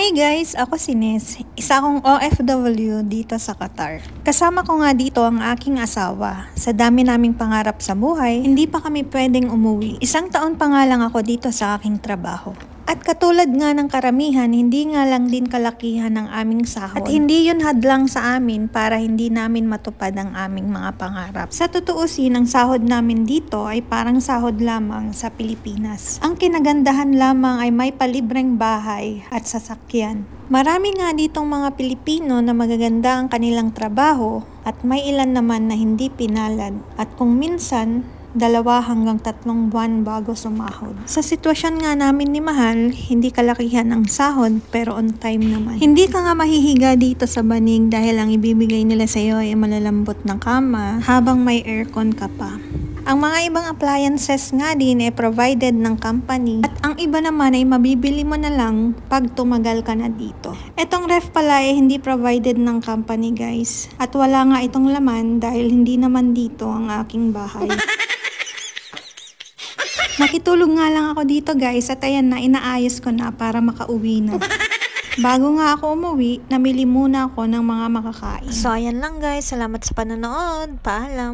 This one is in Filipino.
Hi guys! Ako si Nes. Isa akong OFW dito sa Qatar. Kasama ko nga dito ang aking asawa. Sa dami naming pangarap sa buhay, hindi pa kami pwedeng umuwi. 1 taon pa nga lang ako dito sa aking trabaho. At katulad nga ng karamihan, hindi nga lang din kalakihan ng aming sahod. At hindi yun hadlang sa amin para hindi namin matupad ang aming mga pangarap. Sa tutuusin, ang sahod namin dito ay parang sahod lamang sa Pilipinas. Ang kinagandahan lamang ay may palibreng bahay at sasakyan. Marami nga ditong mga Pilipino na magaganda ang kanilang trabaho at may ilan naman na hindi pinalad. At kung minsan, 2 hanggang 3 buwan bago sumahod. Sa sitwasyon nga namin ni Mahal, hindi kalakihan ang sahod pero on time naman. Hindi ka nga mahihiga dito sa banig dahil ang ibibigay nila sa iyo ay malalambot na kama habang may aircon ka pa. Ang mga ibang appliances nga din ay provided ng company at ang iba naman ay mabibili mo na lang pag tumagal ka na dito. Etong ref pala ay hindi provided ng company guys at wala nga itong laman dahil hindi naman dito ang aking bahay. Nakitulog nga lang ako dito guys at ayan na inaayos ko na para makauwi na. Bago nga ako umuwi, namili muna ako ng mga makakain. So ayan lang guys, salamat sa panonood. Paalam!